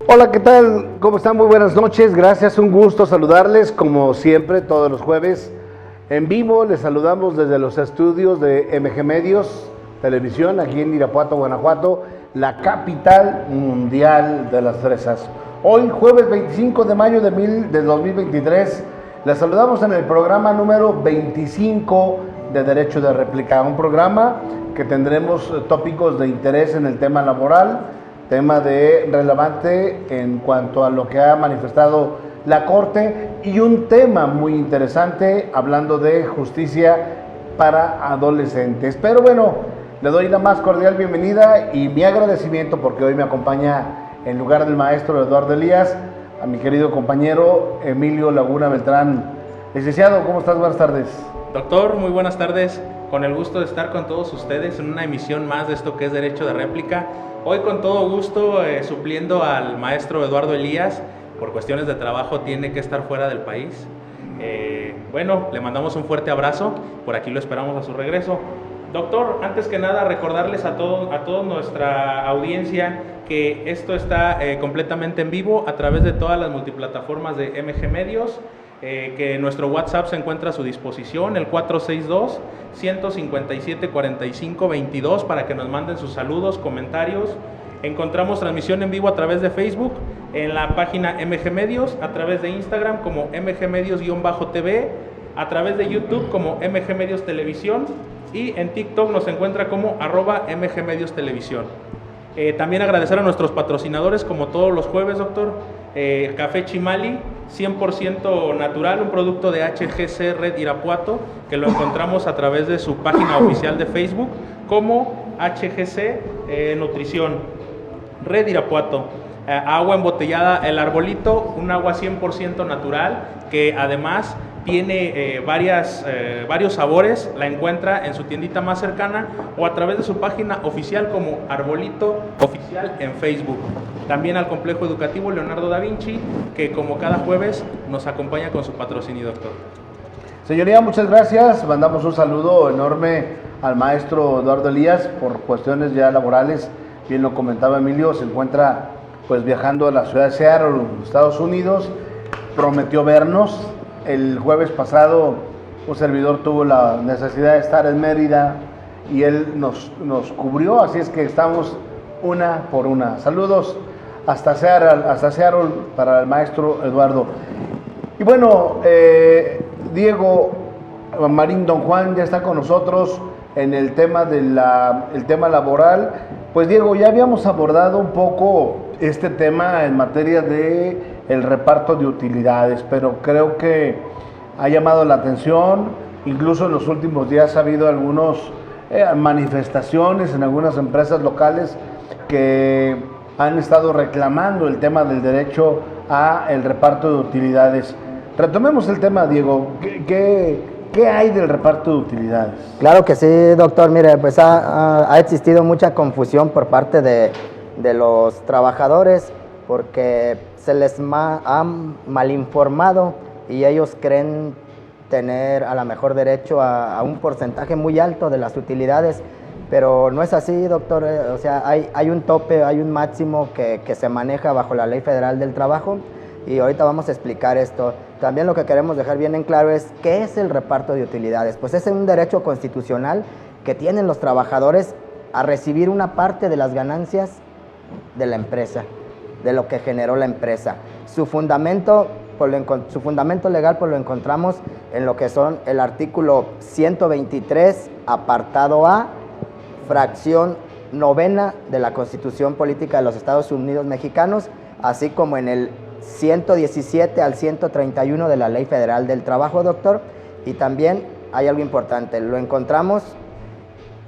Hola, ¿qué tal? ¿Cómo están? Muy buenas noches, gracias, un gusto saludarles como siempre todos los jueves en vivo. Les saludamos desde los estudios de MG Medios Televisión aquí en Irapuato, Guanajuato, la capital mundial de las fresas. Hoy jueves 25 de mayo de 2023 les saludamos en el programa número 25 de Derecho de Réplica, un programa que tendremos tópicos de interés en el tema laboral, tema de relevante en cuanto a lo que ha manifestado la Corte y un tema muy interesante hablando de justicia para adolescentes. Pero bueno, le doy la más cordial bienvenida y mi agradecimiento porque hoy me acompaña en lugar del maestro Eduardo Elías a mi querido compañero Emilio Laguna Beltrán. Licenciado, ¿cómo estás? Buenas tardes. Doctor, muy buenas tardes. Con el gusto de estar con todos ustedes en una emisión más de esto que es Derecho de Réplica. Hoy con todo gusto supliendo al maestro Eduardo Elías, por cuestiones de trabajo tiene que estar fuera del país. Bueno, le mandamos un fuerte abrazo, por aquí lo esperamos a su regreso. Doctor, antes que nada recordarles a toda nuestra audiencia que esto está completamente en vivo a través de todas las multiplataformas de MG Medios. Que nuestro WhatsApp se encuentra a su disposición, el 462-157-4522, para que nos manden sus saludos, comentarios. Encontramos transmisión en vivo a través de Facebook, en la página MG Medios, a través de Instagram como MG Medios-TV, a través de YouTube como MG Medios Televisión y en TikTok nos encuentra como @MG Medios Televisión. También agradecer a nuestros patrocinadores como todos los jueves, doctor. Café Chimali, 100% natural, un producto de HGC Red Irapuato, que lo encontramos a través de su página oficial de Facebook como HGC Nutrición Red Irapuato. Agua embotellada El Arbolito, un agua 100% natural que además tiene varios sabores. La encuentra en su tiendita más cercana o a través de su página oficial como Arbolito Oficial en Facebook. También al Complejo Educativo Leonardo da Vinci, que como cada jueves nos acompaña con su patrocinio, doctor. Señoría, muchas gracias. Mandamos un saludo enorme al maestro Eduardo Elías por cuestiones ya laborales. Bien lo comentaba Emilio, se encuentra pues viajando a la ciudad de Seattle, Estados Unidos. Prometió vernos. El jueves pasado un servidor tuvo la necesidad de estar en Mérida y él nos cubrió, así es que estamos una por una. Saludos hasta Seattle para el maestro Eduardo. Y bueno, Diego Marín Don Juan ya está con nosotros en el tema el tema laboral. Pues Diego, ya habíamos abordado un poco este tema en materia de el reparto de utilidades, pero creo que ha llamado la atención. Incluso en los últimos días ha habido algunas manifestaciones en algunas empresas locales que han estado reclamando el tema del derecho a el reparto de utilidades. Retomemos el tema, Diego. ¿Qué hay del reparto de utilidades? Claro que sí, doctor. Mire, pues ha existido mucha confusión por parte de los trabajadores porque se les ha malinformado y ellos creen tener a lo mejor derecho a un porcentaje muy alto de las utilidades, pero no es así, doctor. O sea, hay un tope, hay un máximo que se maneja bajo la Ley Federal del Trabajo y ahorita vamos a explicar esto. También lo que queremos dejar bien en claro es qué es el reparto de utilidades. Pues es un derecho constitucional que tienen los trabajadores a recibir una parte de las ganancias de la empresa, de lo que generó la empresa. Su fundamento legal pues lo encontramos en lo que son el artículo 123, apartado A, fracción 9 de la Constitución Política de los Estados Unidos Mexicanos, así como en el 117 al 131 de la Ley Federal del Trabajo, doctor. Y también hay algo importante, lo encontramos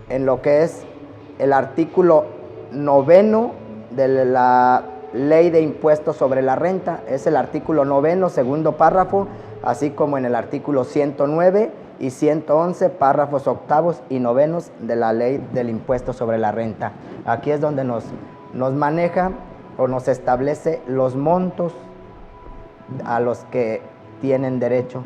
en lo que es el artículo 9 de la Ley de Impuestos sobre la Renta, es el artículo 9, segundo párrafo, así como en el artículo 109 y 111, párrafos octavos y novenos de la Ley del Impuesto sobre la Renta. Aquí es donde nos maneja o nos establece los montos a los que tienen derecho.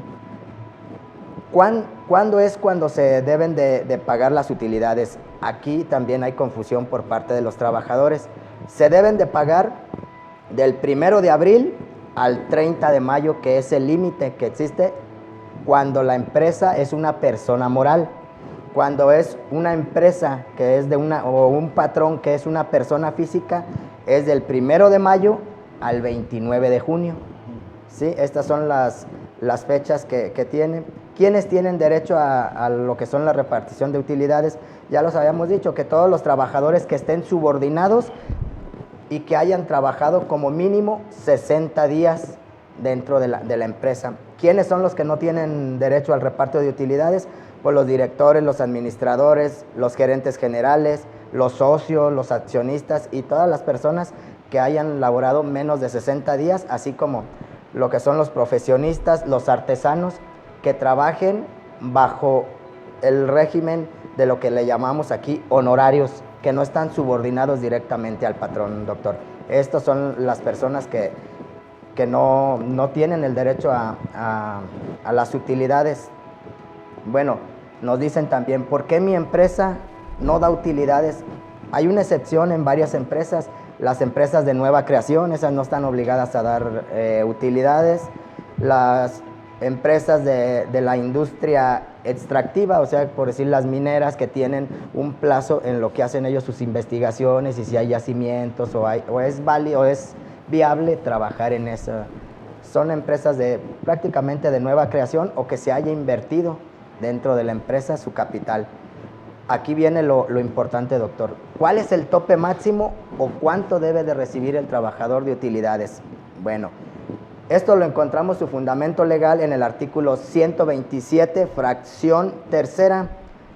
¿Cuándo es cuando se deben de pagar las utilidades? Aquí también hay confusión por parte de los trabajadores. Se deben de pagar del 1 de abril al 30 de mayo, que es el límite que existe cuando la empresa es una persona moral. Cuando es una empresa que es o un patrón que es una persona física, es del 1 de mayo al 29 de junio. ¿Sí? Estas son las fechas que tienen. ¿Quiénes tienen derecho a lo que son la repartición de utilidades? Ya los habíamos dicho, que todos los trabajadores que estén subordinados y que hayan trabajado como mínimo 60 días dentro de la empresa. ¿Quiénes son los que no tienen derecho al reparto de utilidades? Pues los directores, los administradores, los gerentes generales, los socios, los accionistas y todas las personas que hayan laborado menos de 60 días, así como lo que son los profesionistas, los artesanos, que trabajen bajo el régimen de lo que le llamamos aquí honorarios, que no están subordinados directamente al patrón, doctor. Estas son las personas que no tienen el derecho a las utilidades. Bueno, nos dicen también, ¿por qué mi empresa no da utilidades? Hay una excepción en varias empresas. Las empresas de nueva creación, esas no están obligadas a dar utilidades. Las empresas de la industria extractiva, o sea, por decir las mineras, que tienen un plazo en lo que hacen ellos sus investigaciones y si hay yacimientos o es viable trabajar en eso. Son empresas prácticamente de nueva creación o que se haya invertido dentro de la empresa su capital. Aquí viene lo importante, doctor. ¿Cuál es el tope máximo o cuánto debe de recibir el trabajador de utilidades? Bueno, esto lo encontramos su fundamento legal en el artículo 127, fracción tercera,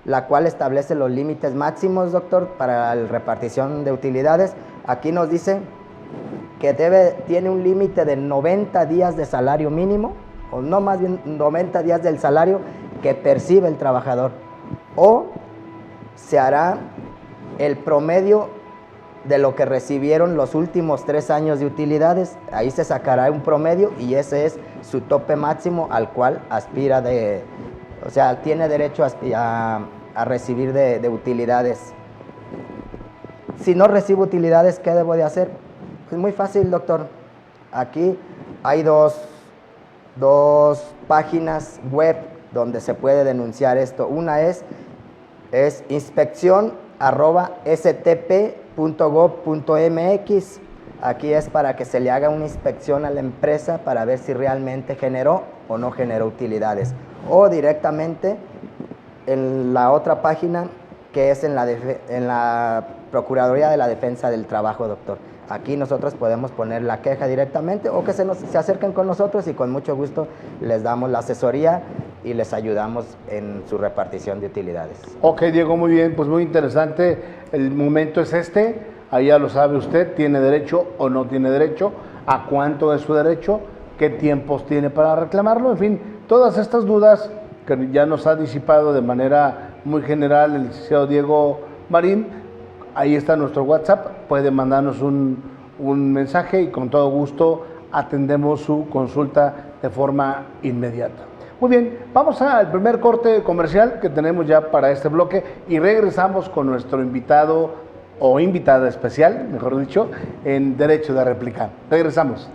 la cual establece los límites máximos, doctor, para la repartición de utilidades. Aquí nos dice que tiene un límite de 90 días de salario mínimo, o no, más bien 90 días del salario que percibe el trabajador, o se hará el promedio de lo que recibieron los últimos 3 años de utilidades. Ahí se sacará un promedio y ese es su tope máximo al cual aspira o sea, tiene derecho a recibir de utilidades. Si no recibo utilidades, ¿qué debo de hacer? Pues muy fácil, doctor. Aquí hay dos páginas web donde se puede denunciar esto. Una es inspección@stp.gov.mx. Aquí es para que se le haga una inspección a la empresa para ver si realmente generó o no generó utilidades. O directamente en la otra página, que es en la Procuraduría de la Defensa del Trabajo, doctor. Aquí nosotros podemos poner la queja directamente o que se acerquen con nosotros y con mucho gusto les damos la asesoría y les ayudamos en su repartición de utilidades. Ok, Diego, muy bien, pues muy interesante. El momento es este, ahí ya lo sabe usted, tiene derecho o no tiene derecho, a cuánto es su derecho, qué tiempos tiene para reclamarlo, en fin, todas estas dudas que ya nos ha disipado de manera muy general el licenciado Diego Marín. Ahí está nuestro WhatsApp, puede mandarnos un mensaje y con todo gusto atendemos su consulta de forma inmediata. Muy bien, vamos al primer corte comercial que tenemos ya para este bloque y regresamos con nuestro invitado o invitada especial, mejor dicho, en Derecho de Réplica. Regresamos.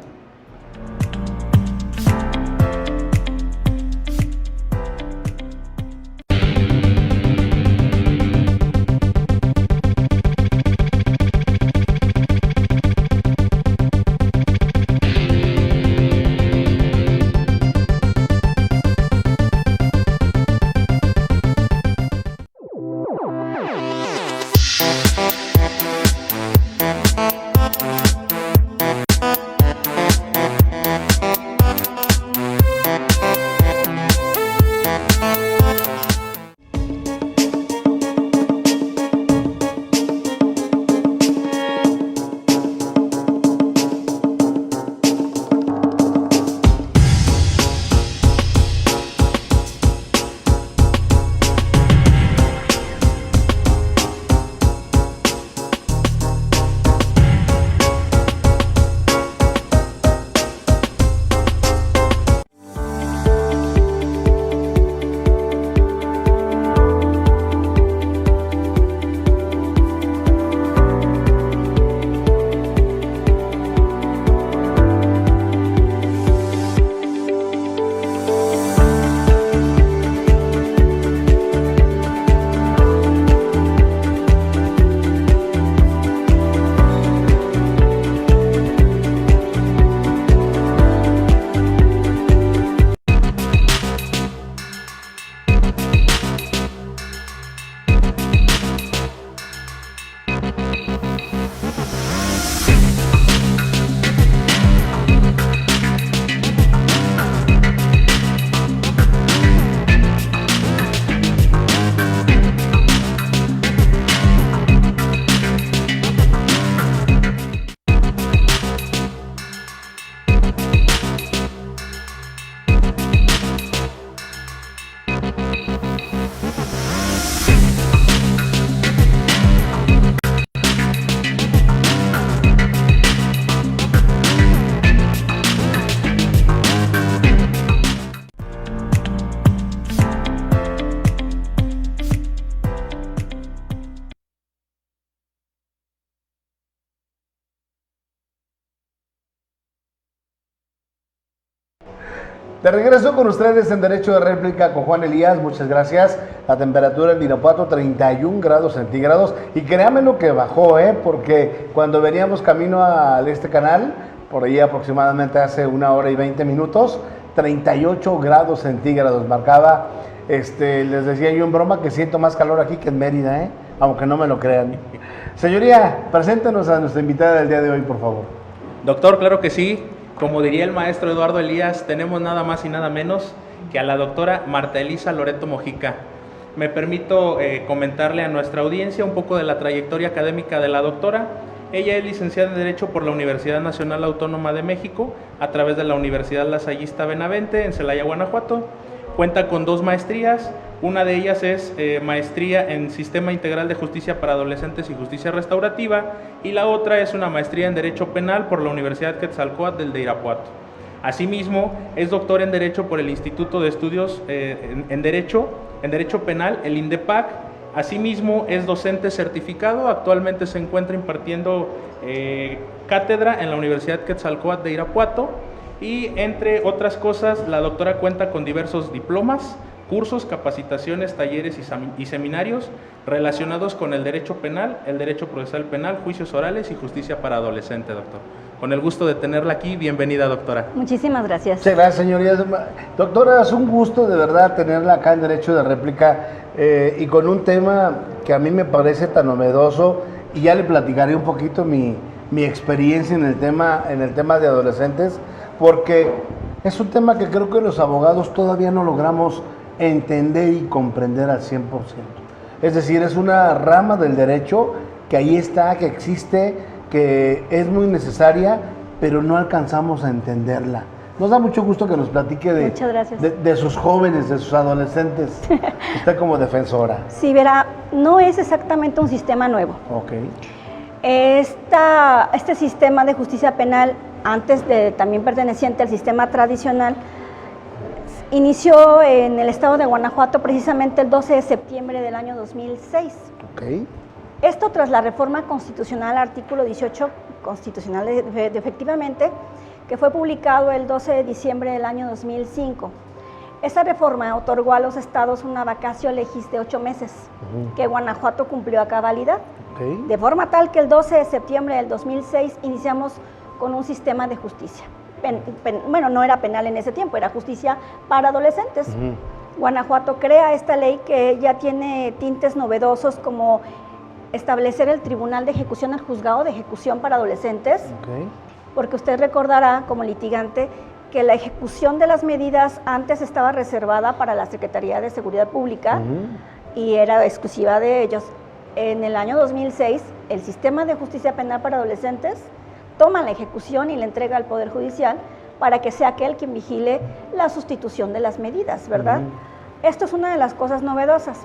De regreso con ustedes en Derecho de Réplica con Juan Elías, muchas gracias. La temperatura en Irapuato 31 grados centígrados y créanme lo que bajó, porque cuando veníamos camino a este canal, por ahí aproximadamente hace 1 hora y 20 minutos, 38 grados centígrados marcaba. Les decía yo en broma que siento más calor aquí que en Mérida, aunque no me lo crean. Señoría, preséntenos a nuestra invitada del día de hoy, por favor. Doctor, claro que sí. Como diría el maestro Eduardo Elías, tenemos nada más y nada menos que a la doctora Marta Elisa Loreto Mojica. Me permito comentarle a nuestra audiencia un poco de la trayectoria académica de la doctora. Ella es licenciada en Derecho por la Universidad Nacional Autónoma de México a través de la Universidad Lasallista Benavente en Celaya, Guanajuato. Cuenta con 2 maestrías, una de ellas es maestría en Sistema Integral de Justicia para Adolescentes y Justicia Restaurativa, y la otra es una maestría en Derecho Penal por la Universidad Quetzalcóatl de Irapuato. Asimismo, es doctor en Derecho por el Instituto de Estudios en Derecho Penal, el INDEPAC. Asimismo, es docente certificado, actualmente se encuentra impartiendo cátedra en la Universidad Quetzalcóatl de Irapuato. Y entre otras cosas, la doctora cuenta con diversos diplomas, cursos, capacitaciones, talleres y seminarios relacionados con el derecho penal, el derecho procesal penal, juicios orales y justicia para adolescente, doctor. Con el gusto de tenerla aquí, bienvenida, doctora. Muchísimas gracias. Muchas gracias, señorías. Doctora, es un gusto de verdad tenerla acá en Derecho de Réplica y con un tema que a mí me parece tan novedoso, y ya le platicaré un poquito mi experiencia en el tema de adolescentes, porque es un tema que creo que los abogados todavía no logramos entender y comprender al 100%. Es decir, es una rama del derecho que ahí está, que existe, que es muy necesaria, pero no alcanzamos a entenderla. Nos da mucho gusto que nos platique de sus jóvenes, de sus adolescentes. Usted como defensora. Sí, verá, no es exactamente un sistema nuevo. Ok. Este sistema de justicia penal, antes de también perteneciente al sistema tradicional, inició en el estado de Guanajuato precisamente el 12 de septiembre del año 2006. Okay. Esto tras la reforma constitucional, artículo 18 constitucional efectivamente, que fue publicado el 12 de diciembre del año 2005. Esta reforma otorgó a los estados una vacatio legis de 8 meses, que Guanajuato cumplió a cabalidad. Okay. De forma tal que el 12 de septiembre del 2006 iniciamos con un sistema de justicia. Bueno, no era penal en ese tiempo, era justicia para adolescentes. Guanajuato crea esta ley que ya tiene tintes novedosos, como establecer el Tribunal de Ejecución, el Juzgado de Ejecución para Adolescentes, porque usted recordará como litigante que la ejecución de las medidas antes estaba reservada para la Secretaría de Seguridad Pública y era exclusiva de ellos. En el año 2006, el Sistema de Justicia Penal para Adolescentes toma la ejecución y la entrega al Poder Judicial para que sea aquel quien vigile la sustitución de las medidas, ¿verdad? Esto es una de las cosas novedosas.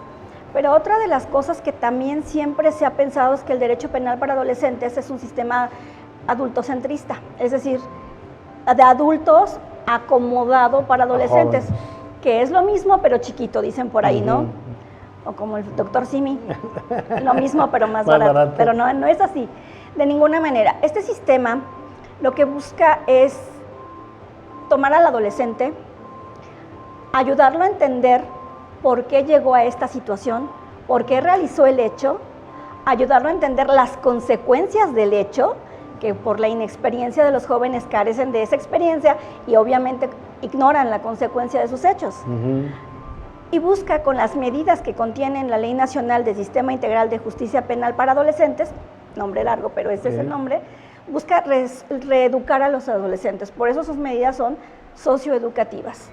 Pero otra de las cosas que también siempre se ha pensado es que el derecho penal para adolescentes es un sistema adultocentrista, es decir, de adultos acomodado para adolescentes, que es lo mismo pero chiquito, dicen por ahí, ¿no? O como el doctor Simi, lo mismo pero más barato. Pero no es así, de ninguna manera. Este sistema lo que busca es tomar al adolescente, ayudarlo a entender por qué llegó a esta situación, por qué realizó el hecho, ayudarlo a entender las consecuencias del hecho, que por la inexperiencia de los jóvenes carecen de esa experiencia y obviamente ignoran la consecuencia de sus hechos. Y busca, con las medidas que contienen la Ley Nacional de Sistema Integral de Justicia Penal para Adolescentes, nombre largo, pero ese es el nombre, busca reeducar a los adolescentes. Por eso sus medidas son socioeducativas.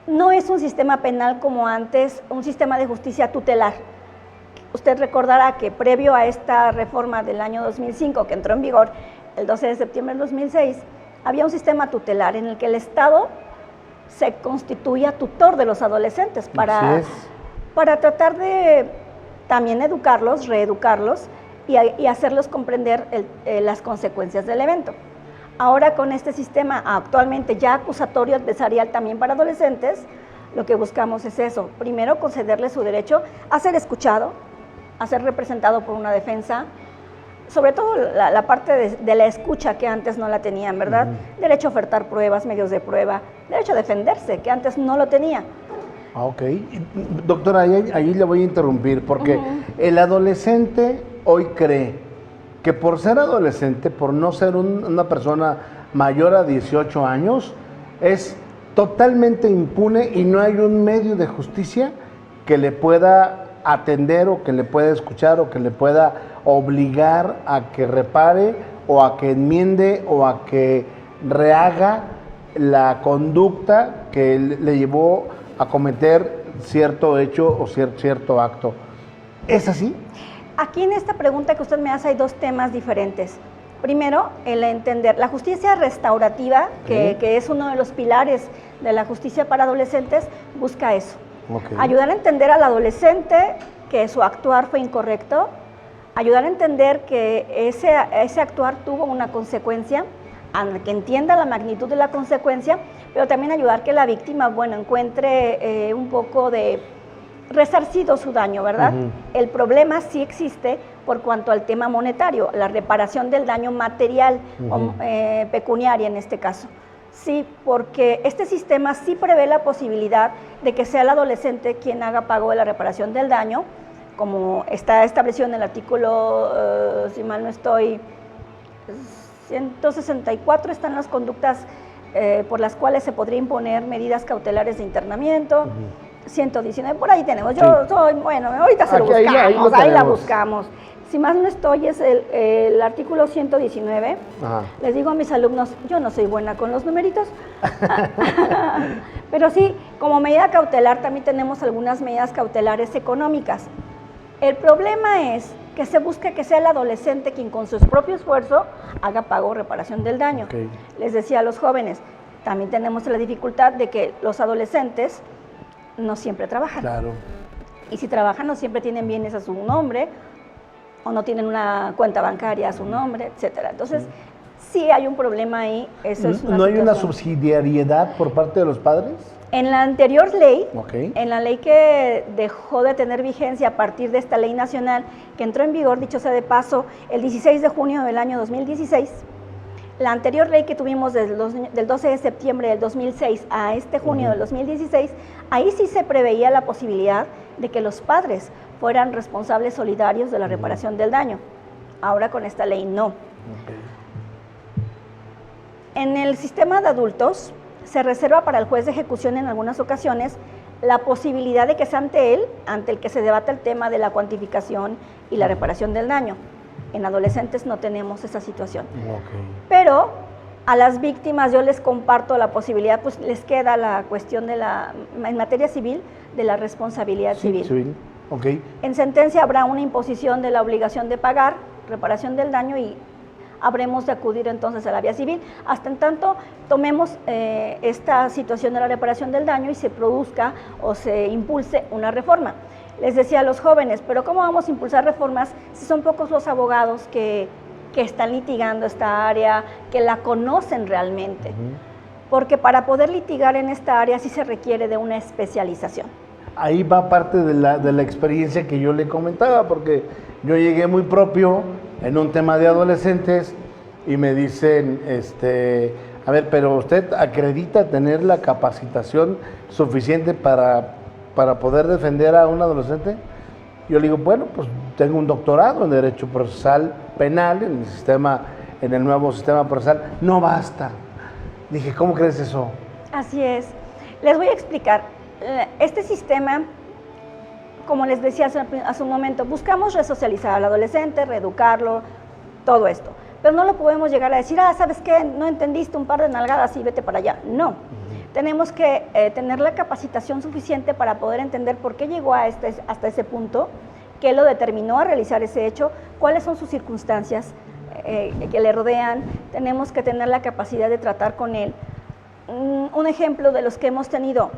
No es un sistema penal como antes, un sistema de justicia tutelar. Usted recordará que previo a esta reforma del año 2005, que entró en vigor el 12 de septiembre del 2006, había un sistema tutelar en el que el Estado se constituía tutor de los adolescentes para tratar de también educarlos, reeducarlos y hacerlos comprender las consecuencias del evento. Ahora, con este sistema actualmente ya acusatorio adversarial también para adolescentes, lo que buscamos es eso. Primero, concederle su derecho a ser escuchado, a ser representado por una defensa. sobre todo la parte de la escucha que antes no la tenían, ¿verdad? Derecho a ofertar pruebas, medios de prueba, derecho a defenderse, que antes no lo tenía. Ah, ok. Doctora, ahí le voy a interrumpir, porque el adolescente hoy cree que por ser adolescente, por no ser una persona mayor a 18 años, es totalmente impune y no hay un medio de justicia que le pueda atender o que le pueda escuchar o que le pueda obligar a que repare o a que enmiende o a que rehaga la conducta que le llevó a cometer cierto hecho o cierto acto. ¿Es así? Aquí en esta pregunta que usted me hace hay dos temas diferentes. Primero, el entender la justicia restaurativa, que es uno de los pilares de la justicia para adolescentes, busca eso. Ayudar a entender al adolescente que su actuar fue incorrecto, ayudar a entender que ese actuar tuvo una consecuencia, que entienda la magnitud de la consecuencia, pero también ayudar que la víctima, bueno, encuentre un poco de resarcido su daño, ¿verdad? El problema sí existe por cuanto al tema monetario, la reparación del daño material, pecuniaria en este caso. Sí, porque este sistema sí prevé la posibilidad de que sea el adolescente quien haga pago de la reparación del daño, como está establecido en el artículo, si mal no estoy, 164 están las conductas por las cuales se podría imponer medidas cautelares de internamiento. 119, por ahí tenemos. Yo soy, bueno, ahorita se lo buscamos, ahí la buscamos. Si más no estoy, es el artículo 119. Ajá. Les digo a mis alumnos, yo no soy buena con los numeritos, pero sí, como medida cautelar también tenemos algunas medidas cautelares económicas. El problema es que se busca que sea el adolescente quien con su propio esfuerzo haga pago o reparación del daño. Les decía a los jóvenes, también tenemos la dificultad de que los adolescentes no siempre trabajan. Claro. Y si trabajan no siempre tienen bienes a su nombre o no tienen una cuenta bancaria a su nombre, etcétera. Entonces, sí hay un problema ahí. Eso es una ¿No hay una situación. subsidiariedad por parte de los padres? En la anterior ley, en la ley que dejó de tener vigencia a partir de esta ley nacional, que entró en vigor, dicho sea de paso, el 16 de junio del año 2016, la anterior ley que tuvimos del 12 de septiembre del 2006 a este junio del 2016, ahí sí se preveía la posibilidad de que los padres fueran responsables solidarios de la reparación del daño. Ahora con esta ley no. En el sistema de adultos se reserva para el juez de ejecución en algunas ocasiones la posibilidad de que sea ante el que se debata el tema de la cuantificación y la reparación del daño. En adolescentes no tenemos esa situación. Pero a las víctimas yo les comparto la posibilidad, pues les queda la cuestión de en materia civil, de la responsabilidad civil. En sentencia habrá una imposición de la obligación de pagar, reparación del daño y habremos de acudir entonces a la vía civil, hasta en tanto tomemos esta situación de la reparación del daño y se produzca o se impulse una reforma. Les decía a los jóvenes, pero ¿cómo vamos a impulsar reformas si son pocos los abogados que están litigando esta área, que la conocen realmente? Porque para poder litigar en esta área sí se requiere de una especialización. Ahí va parte de la experiencia que yo le comentaba, porque yo llegué muy propio en un tema de adolescentes y me dicen, a ver, pero usted acredita tener la capacitación suficiente para poder defender a un adolescente. Yo le digo, bueno, pues tengo un doctorado en Derecho Procesal Penal en el nuevo sistema procesal. No basta. Dije, ¿cómo crees eso? Así es. Les voy a explicar. Este sistema, como les decía hace un momento, buscamos resocializar al adolescente, reeducarlo, todo esto. Pero no lo podemos llegar a decir, ¿sabes qué? No entendiste, un par de nalgadas y vete para allá. No. Tenemos que tener la capacitación suficiente para poder entender por qué llegó hasta ese punto, qué lo determinó a realizar ese hecho, cuáles son sus circunstancias que le rodean. Tenemos que tener la capacidad de tratar con él. Un ejemplo de los que hemos tenido,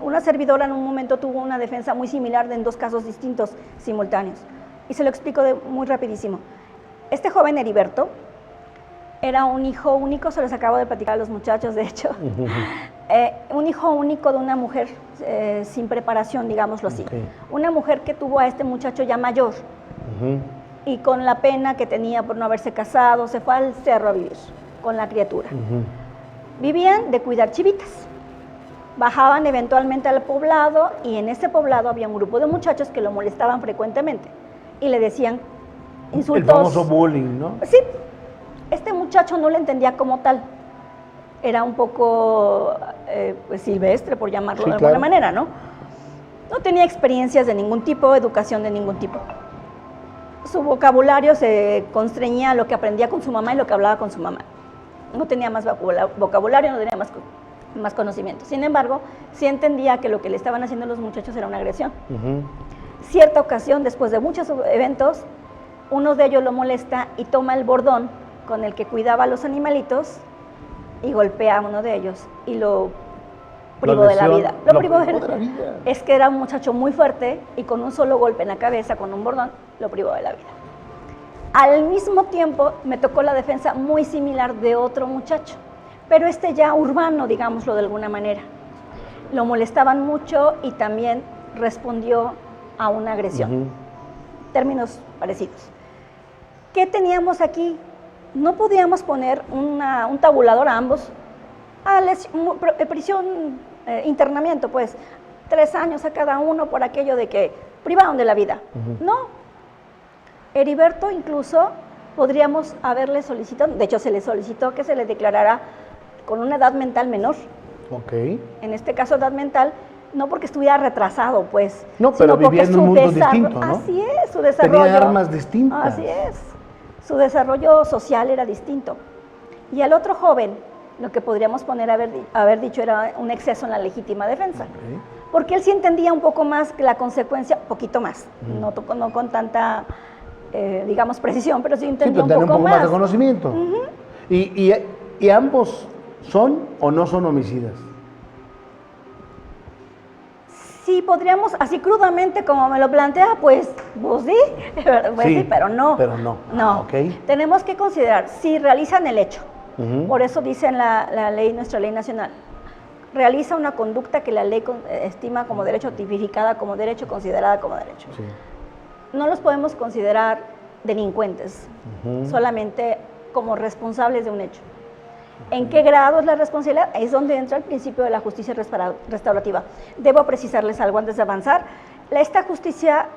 una servidora en un momento tuvo una defensa muy similar en dos casos distintos, simultáneos. Y se lo explico muy rapidísimo. Este joven Heriberto era un hijo único, se los acabo de platicar a los muchachos, de hecho. Un hijo único de una mujer sin preparación, digámoslo así. Una mujer que tuvo a este muchacho ya mayor. y con la pena que tenía por no haberse casado, se fue al cerro a vivir con la criatura. Vivían de cuidar chivitas. Bajaban eventualmente al poblado y en ese poblado había un grupo de muchachos que lo molestaban frecuentemente y le decían insultos. El famoso bullying, ¿no? Sí, este muchacho no le entendía como tal. Era un poco pues, silvestre, por llamarlo Sí, de claro. alguna manera, ¿no? No tenía experiencias de ningún tipo, educación de ningún tipo. Su vocabulario se constreñía a lo que aprendía con su mamá y lo que hablaba con su mamá. No tenía más vocabulario, no tenía más conocimiento. Sin embargo, sí entendía que lo que le estaban haciendo los muchachos era una agresión. Cierta ocasión, después de muchos eventos, uno de ellos lo molesta y toma el bordón con el que cuidaba a los animalitos y golpea a uno de ellos y lo privó de la vida. Lo privó de la vida. Es que era un muchacho muy fuerte y con un solo golpe en la cabeza, con un bordón, lo privó de la vida. Al mismo tiempo me tocó la defensa muy similar de otro muchacho, pero este ya urbano, digámoslo de alguna manera. Lo molestaban mucho y también respondió a una agresión. Términos parecidos. ¿Qué teníamos aquí? No podíamos poner un tabulador a ambos. Prisión, internamiento, pues, 3 años a cada uno por aquello de que privaron de la vida. No. Heriberto incluso podríamos haberle solicitado, de hecho se le solicitó que se le declarara con una edad mental menor. En este caso edad mental, no porque estuviera retrasado, pues, no, pero vivía en un mundo distinto, ¿no? Así es, su desarrollo. Tenía armas distintas. Así es. Su desarrollo social era distinto. Y al otro joven, lo que podríamos haber dicho era un exceso en la legítima defensa. Porque él sí entendía un poco más que la consecuencia, poquito más, no con tanta, digamos, precisión, pero sí entendía un poco más de conocimiento. ¿Y ambos son o no son homicidas? Sí, podríamos, así crudamente como me lo plantea, pues sí, sí, pero no. Pero no. No. Tenemos que considerar, si realizan el hecho, por eso dice en la ley, nuestra ley nacional, realiza una conducta que la ley estima como derecho, tipificada como derecho, considerada como derecho. No los podemos considerar delincuentes, solamente como responsables de un hecho. ¿En qué grado es la responsabilidad? Es donde entra el principio de la justicia restaurativa. Debo precisarles algo antes de avanzar. Esta justicia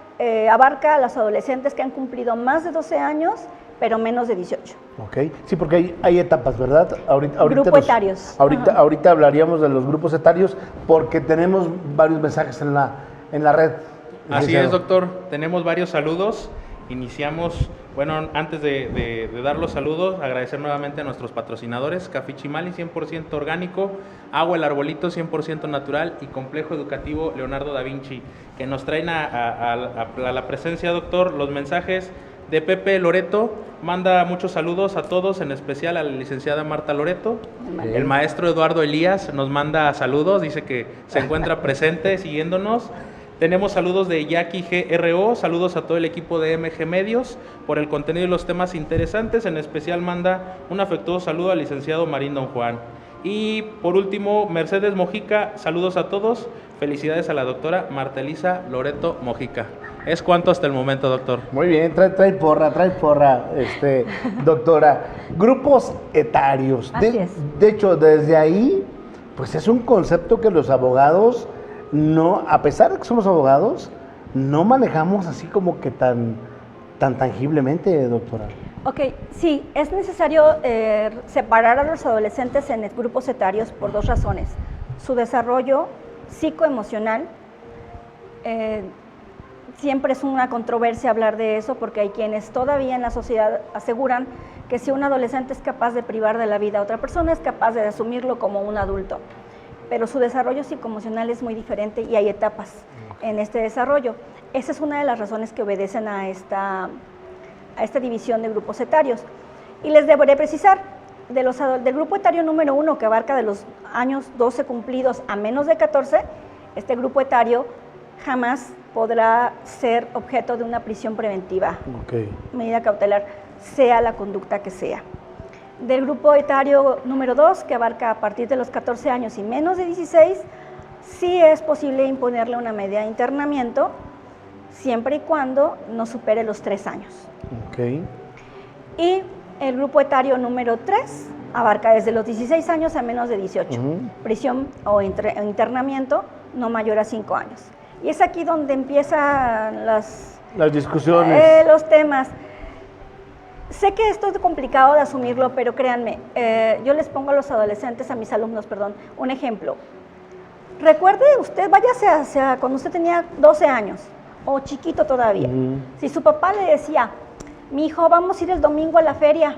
abarca a los adolescentes que han cumplido más de 12 años, pero menos de 18. Sí, porque hay etapas, ¿verdad? Grupos etarios. Ahorita hablaríamos de los grupos etarios porque tenemos varios mensajes en la red. Así es, doctor. Tenemos varios saludos. Iniciamos, bueno, antes de dar los saludos, agradecer nuevamente a nuestros patrocinadores, Café Chimali 100% orgánico, Agua El Arbolito 100% natural y Complejo Educativo Leonardo da Vinci, que nos traen a la presencia, doctor, los mensajes de Pepe Loreto. Manda muchos saludos a todos, en especial a la licenciada Marta Loreto. El maestro Eduardo Elías nos manda saludos, dice que se encuentra presente siguiéndonos. Tenemos saludos de Jackie GRO, saludos a todo el equipo de MG Medios por el contenido y los temas interesantes. En especial manda un afectuoso saludo al licenciado Marín Don Juan. Y por último, Mercedes Mojica, saludos a todos. Felicidades a la doctora Marta Elisa Loreto Mojica. Es cuanto hasta el momento, doctor. Muy bien, trae porra, doctora. Grupos etarios. De hecho, desde ahí, pues es un concepto que los abogados no, a pesar de que somos abogados, no manejamos así como que tan tangiblemente, doctora. Sí, es necesario separar a los adolescentes en grupos etarios por 2 razones. Su desarrollo psicoemocional, siempre es una controversia hablar de eso porque hay quienes todavía en la sociedad aseguran que si un adolescente es capaz de privar de la vida a otra persona, es capaz de asumirlo como un adulto. Pero su desarrollo psicoemocional es muy diferente y hay etapas en este desarrollo. Esa es una de las razones que obedecen a esta división de grupos etarios. Y les deberé precisar, del grupo etario número 1, que abarca de los años 12 cumplidos a menos de 14, este grupo etario jamás podrá ser objeto de una prisión preventiva, medida cautelar, sea la conducta que sea. Del grupo etario número 2, que abarca a partir de los 14 años y menos de 16, sí es posible imponerle una medida de internamiento siempre y cuando no supere los 3 años. Ok. Y el grupo etario número 3 abarca desde los 16 años a menos de 18. Prisión o internamiento no mayor a 5 años. Y es aquí donde empiezan las discusiones. los temas. Sé que esto es complicado de asumirlo, pero créanme, yo les pongo a los adolescentes, a mis alumnos, perdón, un ejemplo. Recuerde usted, váyase hacia cuando usted tenía 12 años, o chiquito todavía. Si su papá le decía, mi hijo, vamos a ir el domingo a la feria,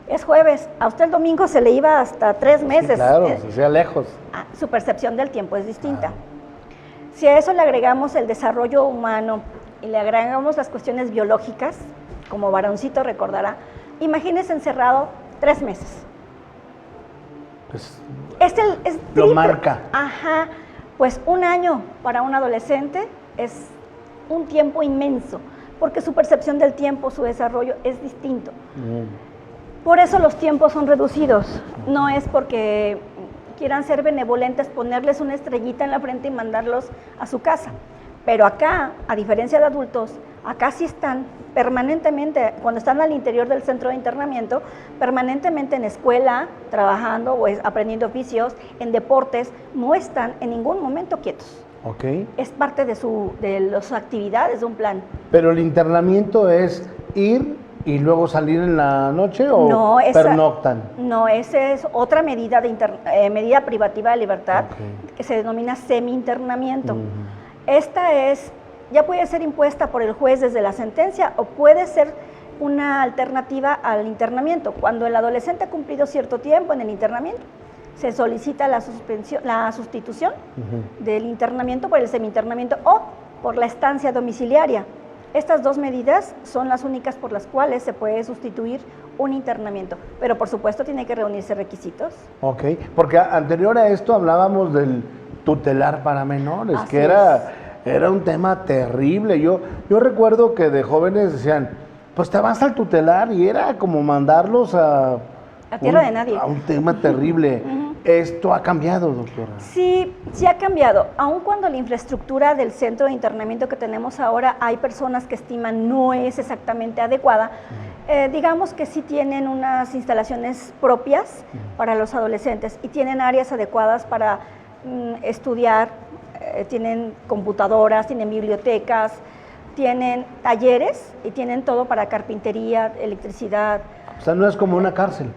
es jueves, a usted el domingo se le iba hasta 3 meses. Sí, claro, se hacía lejos. Su percepción del tiempo es distinta. Si a eso le agregamos el desarrollo humano y le agregamos las cuestiones biológicas, como varoncito recordará, imagínese encerrado 3 meses. Pues, Es lo triple. marca. Ajá, pues 1 año para un adolescente es un tiempo inmenso, porque su percepción del tiempo, su desarrollo es distinto. Por eso los tiempos son reducidos, no es porque quieran ser benevolentes, ponerles una estrellita en la frente y mandarlos a su casa. Pero acá, a diferencia de adultos, acá sí están permanentemente, cuando están al interior del centro de internamiento, permanentemente en escuela, trabajando o aprendiendo oficios, en deportes, no están en ningún momento quietos. Ok. Es parte de las actividades de un plan. Pero el internamiento es ir y luego salir en la noche o No, pernoctan. No, esa es otra medida medida privativa de libertad que se denomina semi-internamiento. Esta ya puede ser impuesta por el juez desde la sentencia o puede ser una alternativa al internamiento. Cuando el adolescente ha cumplido cierto tiempo en el internamiento, se solicita la sustitución del internamiento por el semi-internamiento o por la estancia domiciliaria. Estas 2 medidas son las únicas por las cuales se puede sustituir un internamiento, pero por supuesto tiene que reunirse requisitos. Ok, porque anterior a esto hablábamos del tutelar para menores, Así que era un tema terrible. Yo recuerdo que de jóvenes decían, pues te vas al tutelar, y era como mandarlos a tierra de nadie. A un tema terrible. ¿Esto ha cambiado, doctora? Sí, sí ha cambiado. Aun cuando la infraestructura del centro de internamiento que tenemos ahora, hay personas que estiman no es exactamente adecuada, digamos que sí tienen unas instalaciones propias para los adolescentes y tienen áreas adecuadas para estudiar, tienen computadoras, tienen bibliotecas, tienen talleres y tienen todo para carpintería, electricidad. O sea, no es como una cárcel.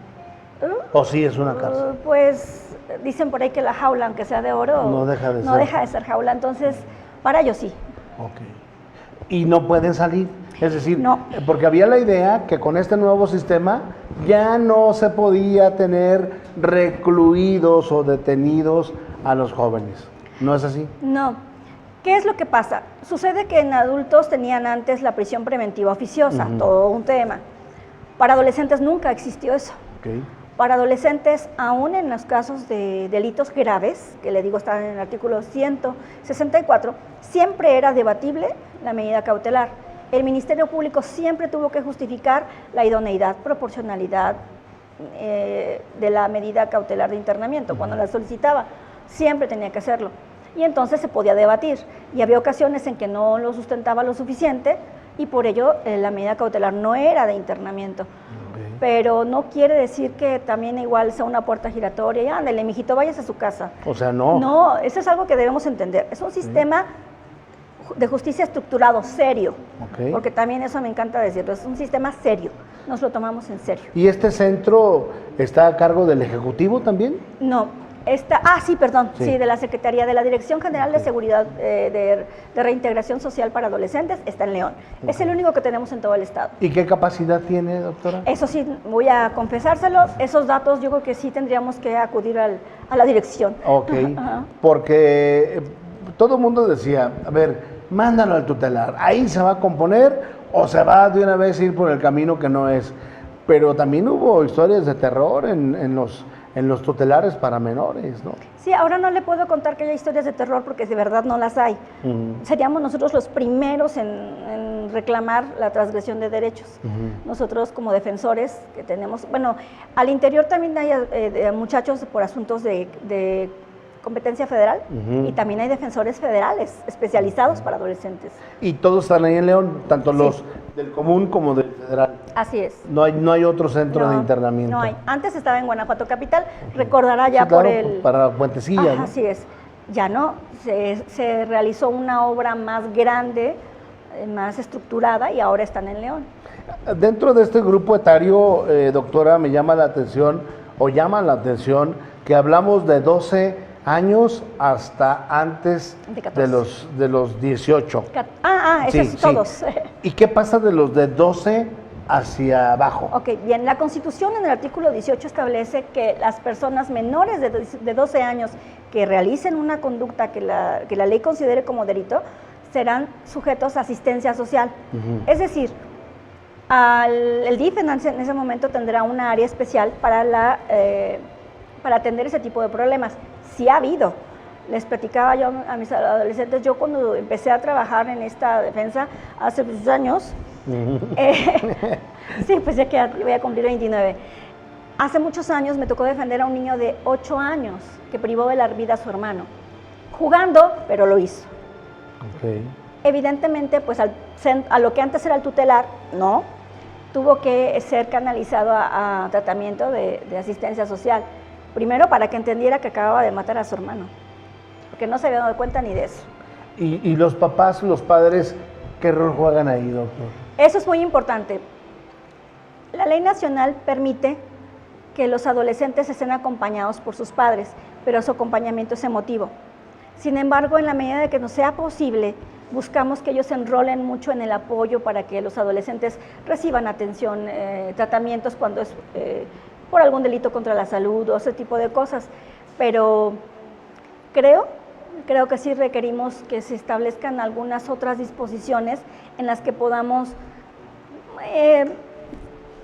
¿O sí es una cárcel? Pues dicen por ahí que la jaula, aunque sea de oro, no deja de ser jaula. Entonces, para ellos sí. Ok. ¿Y no pueden salir? Es decir, no. Porque había la idea que con este nuevo sistema ya no se podía tener recluidos o detenidos a los jóvenes. ¿No es así? No. ¿Qué es lo que pasa? Sucede que en adultos tenían antes la prisión preventiva oficiosa, todo un tema. Para adolescentes nunca existió eso. Okay. Para adolescentes, aún en los casos de delitos graves, que le digo están en el artículo 164, siempre era debatible la medida cautelar. El Ministerio Público siempre tuvo que justificar la idoneidad, proporcionalidad de la medida cautelar de internamiento. Cuando la solicitaba, siempre tenía que hacerlo. Y entonces se podía debatir. Y había ocasiones en que no lo sustentaba lo suficiente y por ello la medida cautelar no era de internamiento. Pero no quiere decir que también igual sea una puerta giratoria y ándale, mijito, váyase a su casa. O sea, no. No, eso es algo que debemos entender. Es un sistema de justicia estructurado, serio. Porque también eso me encanta decirlo, es un sistema serio. Nos lo tomamos en serio. ¿Y este centro está a cargo del Ejecutivo también? No. Sí, de la Secretaría de la Dirección General de Seguridad de Reintegración Social para Adolescentes, está en León. Es el único que tenemos en todo el estado. ¿Y qué capacidad tiene, doctora? Eso sí, voy a confesárselo, esos datos yo creo que sí tendríamos que acudir a la dirección. Ok, porque todo el mundo decía, a ver, mándalo al tutelar, ahí se va a componer o se va de una vez a ir por el camino que no es. Pero también hubo historias de terror en los tutelares para menores, ¿no? Sí, ahora no le puedo contar que haya historias de terror porque de verdad no las hay. Seríamos nosotros los primeros en reclamar la transgresión de derechos. Nosotros como defensores que tenemos, bueno, al interior también hay muchachos por asuntos de competencia federal y también hay defensores federales especializados para adolescentes. Y todos están ahí en León, tanto los del común como del federal. Así es. No hay otro centro de internamiento. No hay. Antes estaba en Guanajuato Capital, recordará ya Sí, claro, por el... para Puentecilla, ¿no? Así es. Ya no, se realizó una obra más grande, más estructurada y ahora están en León. Dentro de este grupo etario, doctora, me llama la atención que hablamos de 12 años hasta antes de los 18. Esos todos. ¿Y qué pasa de los de 12 hacia abajo? Ok, bien, la Constitución en el artículo 18 establece que las personas menores de 12 años que realicen una conducta que la ley considere como delito serán sujetos a asistencia social. Es decir, el DIF en ese momento tendrá una área especial para atender ese tipo de problemas. Sí ha habido. Les platicaba yo a mis adolescentes, yo cuando empecé a trabajar en esta defensa hace muchos años, sí, pues ya que voy a cumplir 29. Hace muchos años me tocó defender a un niño de 8 años que privó de la vida a su hermano. Jugando, pero lo hizo. Okay. Evidentemente, pues a lo que antes era el tutelar, no, tuvo que ser canalizado a tratamiento de asistencia social. Primero, para que entendiera que acababa de matar a su hermano, porque no se había dado cuenta ni de eso. ¿Y los papás, los padres, qué rol juegan ahí, doctor? Eso es muy importante. La ley nacional permite que los adolescentes estén acompañados por sus padres, pero su acompañamiento es emotivo. Sin embargo, en la medida de que nos sea posible, buscamos que ellos se enrolen mucho en el apoyo para que los adolescentes reciban atención, tratamientos cuando es por algún delito contra la salud o ese tipo de cosas. Pero creo que sí requerimos que se establezcan algunas otras disposiciones en las que podamos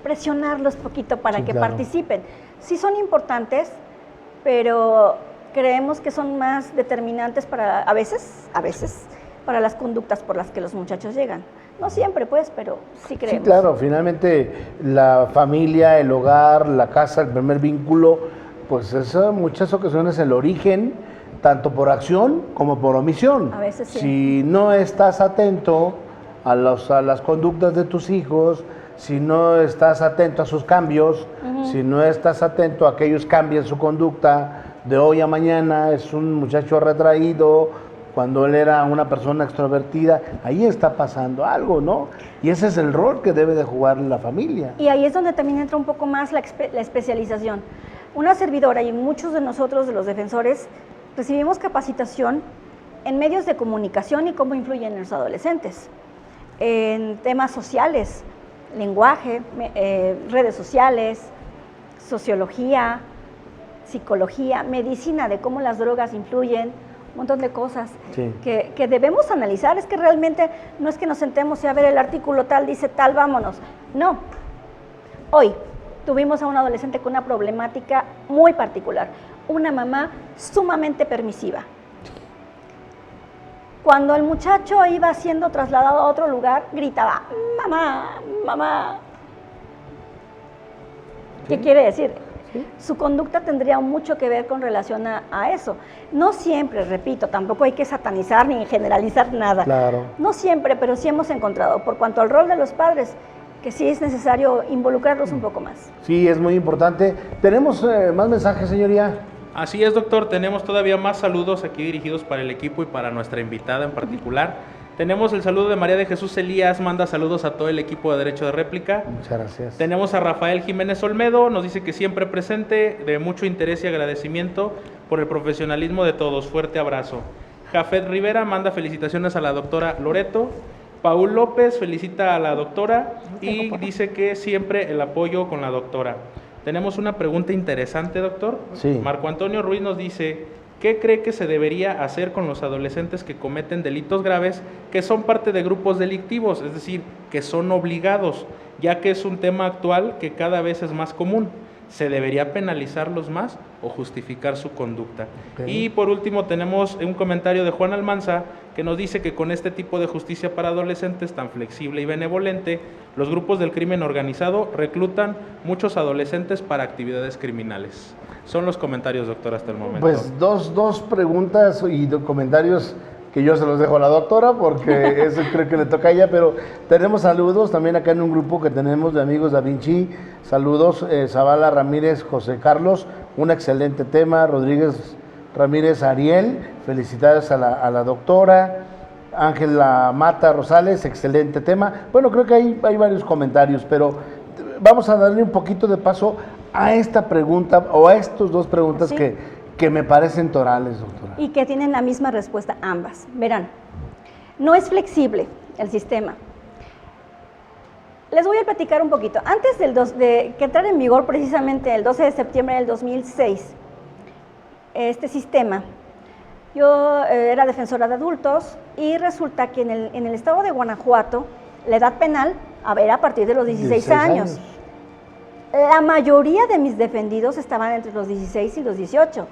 presionarlos poquito para que participen. Sí son importantes, pero creemos que son más determinantes para, a veces, para las conductas por las que los muchachos llegan. No siempre, pues, pero sí creemos. Sí, claro, finalmente la familia, el hogar, la casa, el primer vínculo, pues es en muchas ocasiones el origen, tanto por acción como por omisión. A veces sí. Si no estás atento a las conductas de tus hijos, si no estás atento a sus cambios, si no estás atento a que ellos cambien su conducta de hoy a mañana, es un muchacho retraído, cuando él era una persona extrovertida, ahí está pasando algo, ¿no? Y ese es el rol que debe de jugar la familia. Y ahí es donde también entra un poco más la especialización. Una servidora y muchos de nosotros, de los defensores, recibimos capacitación en medios de comunicación y cómo influyen en los adolescentes, en temas sociales, lenguaje, redes sociales, sociología, psicología, medicina, de cómo las drogas influyen, un montón de cosas que debemos analizar. Es que realmente no es que nos sentemos y a ver el artículo tal, dice tal, vámonos. No. Hoy tuvimos a un adolescente con una problemática muy particular, una mamá sumamente permisiva. Cuando el muchacho iba siendo trasladado a otro lugar, gritaba, mamá, mamá. ¿Qué quiere decir? ¿Sí? Su conducta tendría mucho que ver con relación a eso. No siempre, repito, tampoco hay que satanizar ni generalizar nada. Claro. No siempre, pero sí hemos encontrado, por cuanto al rol de los padres, que sí es necesario involucrarlos un poco más. Sí, es muy importante. ¿Tenemos más mensajes, señoría? Así es, doctor. Tenemos todavía más saludos aquí dirigidos para el equipo y para nuestra invitada en particular. Tenemos el saludo de María de Jesús Elías, manda saludos a todo el equipo de Derecho de Réplica. Muchas gracias. Tenemos a Rafael Jiménez Olmedo, nos dice que siempre presente, de mucho interés y agradecimiento por el profesionalismo de todos. Fuerte abrazo. Jafet Rivera manda felicitaciones a la doctora Loreto. Paul López felicita a la doctora y dice que siempre el apoyo con la doctora. Tenemos una pregunta interesante, doctor. Sí. Marco Antonio Ruiz nos dice, ¿qué cree que se debería hacer con los adolescentes que cometen delitos graves que son parte de grupos delictivos, es decir, que son obligados, ya que es un tema actual que cada vez es más común? ¿Se debería penalizarlos más o justificar su conducta? Okay. Y por último tenemos un comentario de Juan Almanza que nos dice que con este tipo de justicia para adolescentes tan flexible y benevolente, los grupos del crimen organizado reclutan muchos adolescentes para actividades criminales. Son los comentarios, doctor, hasta el momento. Pues dos preguntas y comentarios que yo se los dejo a la doctora porque eso creo que le toca a ella, pero tenemos saludos también acá en un grupo que tenemos de amigos Da Vinci. Saludos, Zavala Ramírez, José Carlos, un excelente tema. Rodríguez Ramírez Ariel, felicidades a la doctora. Ángela Mata Rosales, excelente tema. Bueno, creo que hay varios comentarios, pero vamos a darle un poquito de paso a esta pregunta o a estas dos preguntas Sí. que me parecen torales, doctora. Y que tienen la misma respuesta ambas. Verán, no es flexible el sistema. Les voy a platicar un poquito. Antes de que entrara en vigor precisamente el 12 de septiembre del 2006, este sistema, yo era defensora de adultos y resulta que en el estado de Guanajuato la edad penal era a partir de los 16 años. La mayoría de mis defendidos estaban entre los 16 y los 18,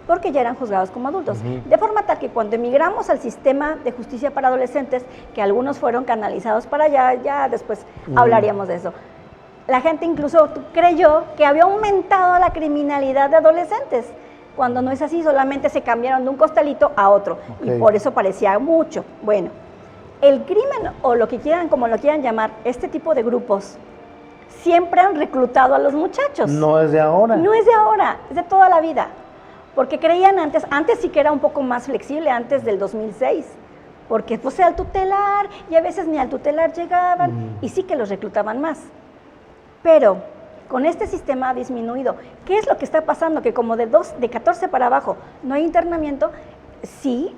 porque ya eran juzgados como adultos. De forma tal que cuando emigramos al sistema de justicia para adolescentes, que algunos fueron canalizados para allá, ya después hablaríamos de eso, la gente incluso creyó que había aumentado la criminalidad de adolescentes, cuando no es así, solamente se cambiaron de un costalito a otro, y por eso parecía mucho. Bueno, el crimen, o lo que quieran, como lo quieran llamar, este tipo de grupos, siempre han reclutado a los muchachos. No es de ahora. No es de ahora, es de toda la vida. Porque creían antes sí que era un poco más flexible, antes del 2006. Porque pues al tutelar, y a veces ni al tutelar llegaban, y sí que los reclutaban más. Pero con este sistema ha disminuido. ¿Qué es lo que está pasando? Que como de 14 para abajo no hay internamiento, sí,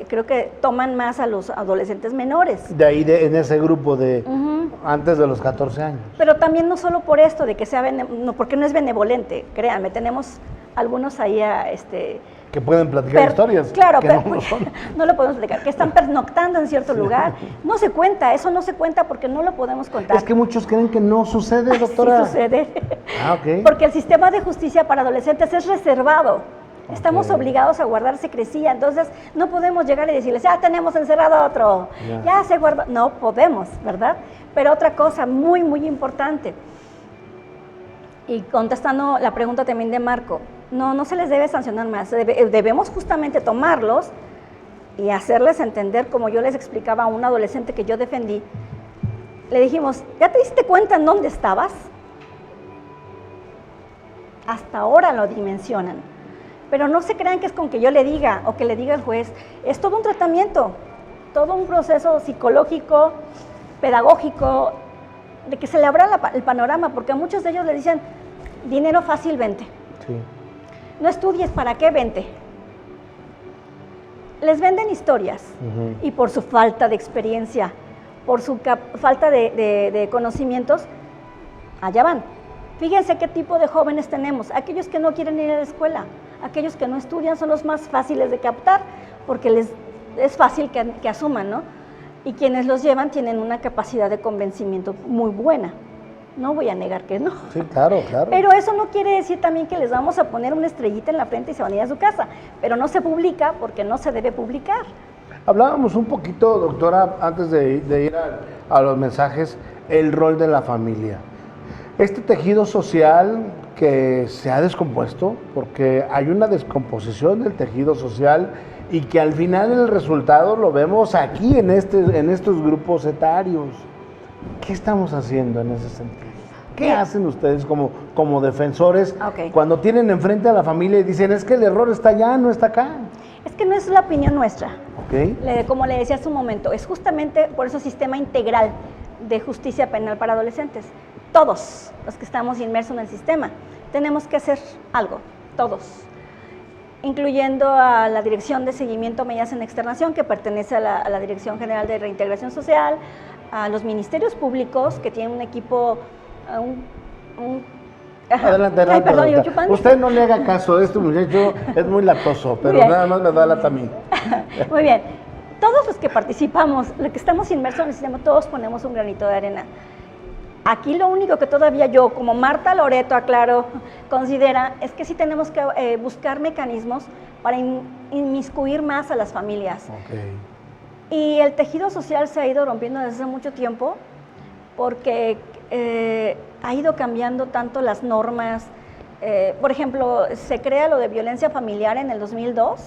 creo que toman más a los adolescentes menores. De ahí, en ese grupo de antes de los 14 años. Pero también no solo por esto, de que sea porque no es benevolente, créanme, tenemos algunos ahí que pueden platicar historias. Claro, que pero no lo son. no lo podemos platicar, que están pernoctando en cierto lugar. No se cuenta, eso no se cuenta porque no lo podemos contar. Es que muchos creen que no sucede, doctora. Sí sucede. Ah, ok. Porque el sistema de justicia para adolescentes es reservado. Estamos obligados a guardar secrecía, entonces no podemos llegar y decirles, ya tenemos encerrado a otro, ya se guardó. No podemos, ¿verdad? Pero otra cosa muy, muy importante, y contestando la pregunta también de Marco, no se les debe sancionar más, debemos justamente tomarlos y hacerles entender, como yo les explicaba a un adolescente que yo defendí, le dijimos, ¿ya te diste cuenta en dónde estabas? Hasta ahora lo dimensionan. Pero no se crean que es con que yo le diga o que le diga el juez. Es todo un tratamiento, todo un proceso psicológico, pedagógico, de que se le abra el panorama, porque a muchos de ellos le dicen, dinero fácil, vente. Sí. No estudies, ¿para qué? Vente. Les venden historias y por su falta de experiencia, por su falta de conocimientos, allá van. Fíjense qué tipo de jóvenes tenemos, aquellos que no quieren ir a la escuela, aquellos que no estudian son los más fáciles de captar porque les es fácil que asuman, ¿no? Y quienes los llevan tienen una capacidad de convencimiento muy buena. No voy a negar que no. Sí, claro, claro. Pero eso no quiere decir también que les vamos a poner una estrellita en la frente y se van a ir a su casa. Pero no se publica porque no se debe publicar. Hablábamos un poquito, doctora, antes de ir a los mensajes, el rol de la familia. Este tejido social que se ha descompuesto, porque hay una descomposición del tejido social y que al final el resultado lo vemos aquí en estos grupos etarios. ¿Qué estamos haciendo en ese sentido? ¿Qué hacen ustedes como defensores cuando tienen enfrente a la familia y dicen, es que el error está allá, no está acá? Es que no es la opinión nuestra. Okay. Como le decía hace un momento, es justamente por eso sistema integral de justicia penal para adolescentes. Todos los que estamos inmersos en el sistema tenemos que hacer algo, todos, incluyendo a la Dirección de Seguimiento a Medidas en Externación, que pertenece a la Dirección General de Reintegración Social, a los ministerios públicos, que tienen un equipo, Adelante, Ay, perdón, doctora. yo chupando. Usted no le haga caso, este muchacho es muy latoso, pero nada más me da lata a mí. Muy bien, todos los que participamos, los que estamos inmersos en el sistema, todos ponemos un granito de arena. Aquí lo único que todavía yo, como Marta Loreto, aclaro, considera, es que sí tenemos que buscar mecanismos para inmiscuir más a las familias. Y el tejido social se ha ido rompiendo desde hace mucho tiempo porque ha ido cambiando tanto las normas. Por ejemplo, se crea lo de violencia familiar en el 2002.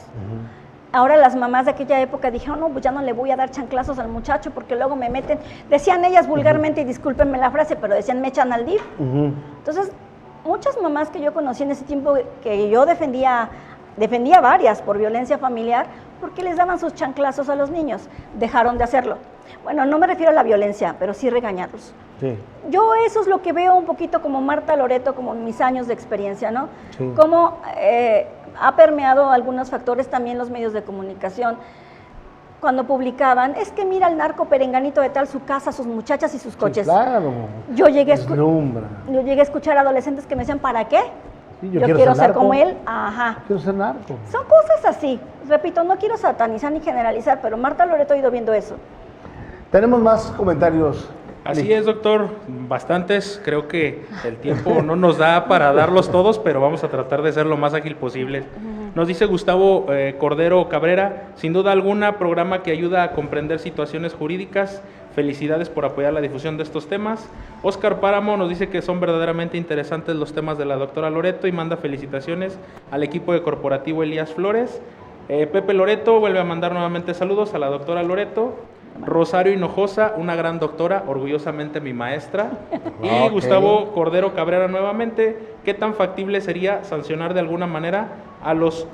Ahora las mamás de aquella época dijeron, no, pues ya no le voy a dar chanclazos al muchacho porque luego me meten, decían ellas vulgarmente, y discúlpenme la frase, pero decían me echan al DIF. Entonces, muchas mamás que yo conocí en ese tiempo, que yo defendía varias por violencia familiar, porque les daban sus chanclazos a los niños, dejaron de hacerlo. Bueno, no me refiero a la violencia, pero sí regañarlos. Sí. Yo eso es lo que veo un poquito como Marta Loreto, como mis años de experiencia, ¿no? Sí. Cómo ha permeado algunos factores también los medios de comunicación. Cuando publicaban, es que mira el narco perenganito de tal, su casa, sus muchachas y sus coches. Sí, claro. Yo llegué a escuchar adolescentes que me decían, ¿para qué? Sí, yo quiero ser como él. Ajá. Quiero ser narco. Son cosas así. Repito, no quiero satanizar ni generalizar, pero Marta Loreto ha ido viendo eso. Tenemos más comentarios. Así es, doctor, bastantes. Creo que el tiempo no nos da para darlos todos, pero vamos a tratar de ser lo más ágil posible. Nos dice Gustavo Cordero Cabrera, sin duda alguna, programa que ayuda a comprender situaciones jurídicas. Felicidades por apoyar la difusión de estos temas. Oscar Páramo nos dice que son verdaderamente interesantes los temas de la doctora Loreto y manda felicitaciones al equipo de Corporativo Elías Flores. Pepe Loreto vuelve a mandar nuevamente saludos a la doctora Loreto. Rosario Hinojosa, una gran doctora, orgullosamente mi maestra. Y Okay. Gustavo Cordero Cabrera nuevamente, ¿qué tan factible sería sancionar de alguna manera a los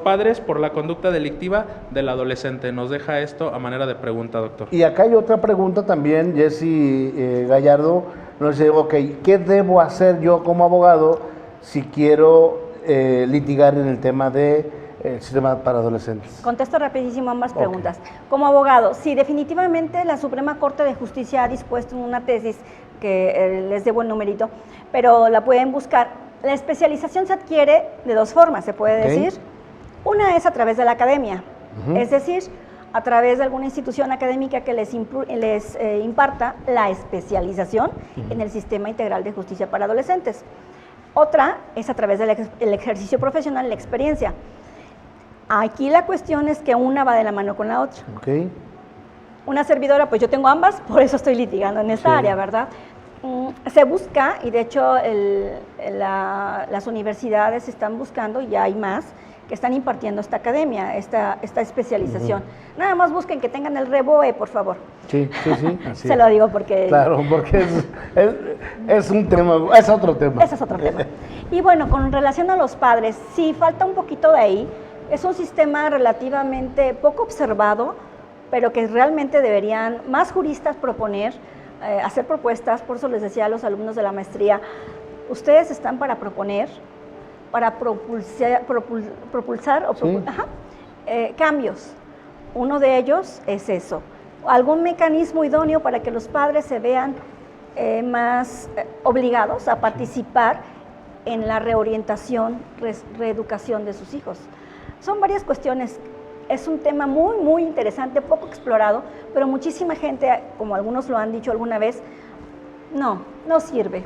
padres por la conducta delictiva del adolescente? Nos deja esto a manera de pregunta, doctor. Y acá hay otra pregunta también, Jessy Gallardo nos dice, ok, ¿qué debo hacer yo como abogado si quiero litigar en el tema de el sistema para adolescentes? Contesto rapidísimo ambas preguntas. Como abogado, sí, definitivamente la Suprema Corte de Justicia ha dispuesto en una tesis, que les debo el numerito, pero la pueden buscar. La especialización se adquiere de dos formas, se puede decir. Una es a través de la academia, es decir, a través de alguna institución académica que les imparta la especialización en el Sistema Integral de Justicia para Adolescentes. Otra es a través del ejercicio profesional, la experiencia. Aquí la cuestión es que una va de la mano con la otra. Okay. Una servidora, pues yo tengo ambas, por eso estoy litigando en esta área, ¿verdad? Se busca, y de hecho las universidades están buscando, y ya hay más, que están impartiendo esta academia, esta especialización. Nada más busquen que tengan el REBOE, por favor. Sí, así Se lo digo porque... Claro, porque es un tema, es otro tema. Ese es otro tema. Y bueno, con relación a los padres, sí, falta un poquito de ahí. Es un sistema relativamente poco observado, pero que realmente deberían más juristas proponer, hacer propuestas. Por eso les decía a los alumnos de la maestría, ustedes están para proponer, para propulsar cambios. Uno de ellos es eso, algún mecanismo idóneo para que los padres se vean más obligados a participar en la reorientación, reeducación de sus hijos. Son varias cuestiones. Es un tema muy, muy interesante, poco explorado, pero muchísima gente, como algunos lo han dicho alguna vez, no sirve.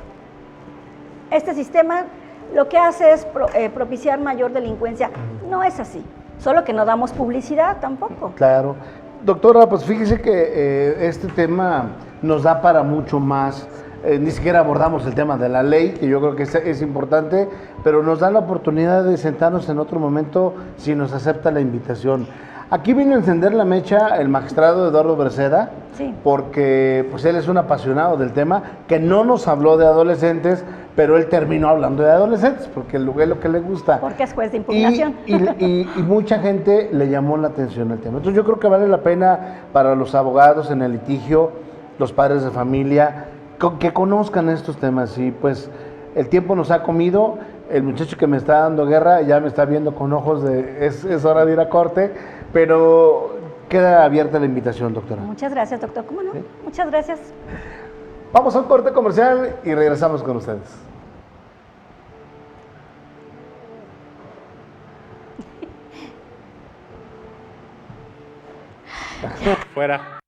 Este sistema lo que hace es propiciar mayor delincuencia. No es así, solo que no damos publicidad tampoco. Claro. Doctora, pues fíjese que este tema nos da para mucho más. Ni siquiera abordamos el tema de la ley, que yo creo que es importante, pero nos da la oportunidad de sentarnos en otro momento si nos acepta la invitación. Aquí vino a encender la mecha el magistrado Eduardo Berceda, sí, porque pues él es un apasionado del tema, que no nos habló de adolescentes, pero él terminó hablando de adolescentes, porque es lo que le gusta. Porque es juez de impugnación. Y mucha gente le llamó la atención el tema. Entonces yo creo que vale la pena para los abogados en el litigio, los padres de familia, que conozcan estos temas. Y pues el tiempo nos ha comido. El muchacho que me está dando guerra ya me está viendo con ojos de es hora de ir a corte, pero queda abierta la invitación, doctora. Muchas gracias, doctor. ¿Cómo no? ¿Sí? Muchas gracias. Vamos a un corte comercial y regresamos con ustedes. Fuera.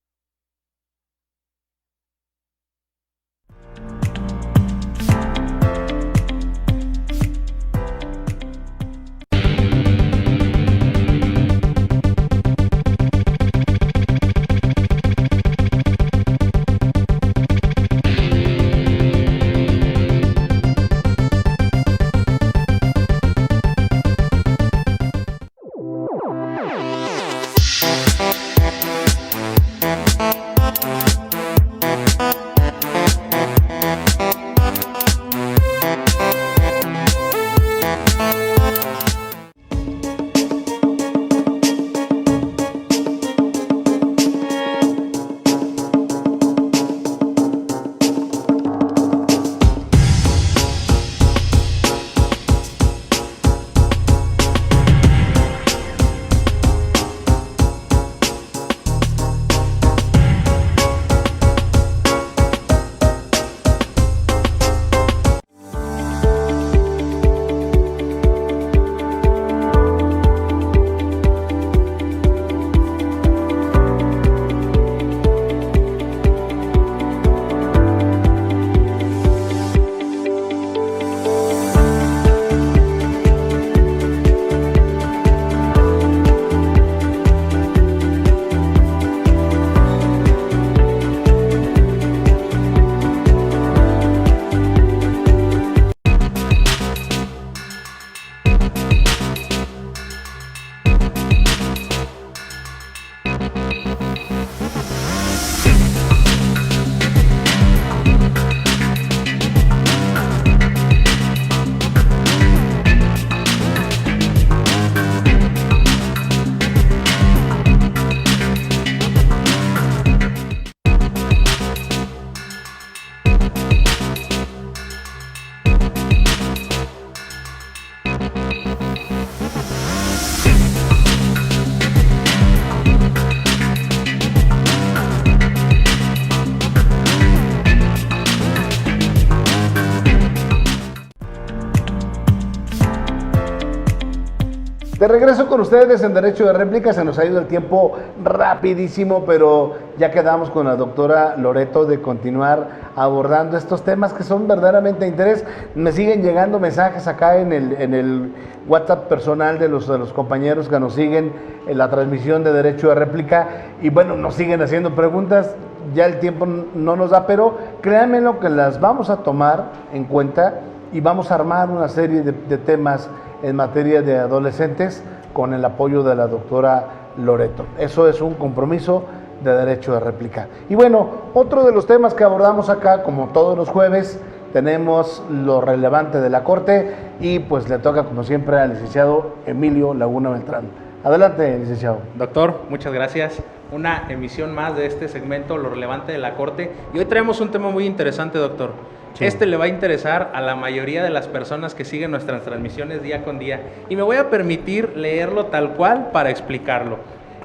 De regreso con ustedes en Derecho de Réplica, se nos ha ido el tiempo rapidísimo, pero ya quedamos con la doctora Loreto de continuar abordando estos temas que son verdaderamente de interés. Me siguen llegando mensajes acá en el WhatsApp personal de los compañeros que nos siguen en la transmisión de Derecho de Réplica y bueno, nos siguen haciendo preguntas. Ya el tiempo no nos da, pero créanme lo que las vamos a tomar en cuenta y vamos a armar una serie de temas en materia de adolescentes con el apoyo de la doctora Loreto. Eso es un compromiso de Derecho de Réplica. Y bueno, otro de los temas que abordamos acá, como todos los jueves, tenemos lo relevante de la Corte y pues le toca como siempre al licenciado Emilio Laguna Beltrán. Adelante, licenciado. Doctor, muchas gracias. Una emisión más de este segmento, lo relevante de la Corte. Y hoy traemos un tema muy interesante, doctor. Sí. Este le va a interesar a la mayoría de las personas que siguen nuestras transmisiones día con día. Y me voy a permitir leerlo tal cual para explicarlo.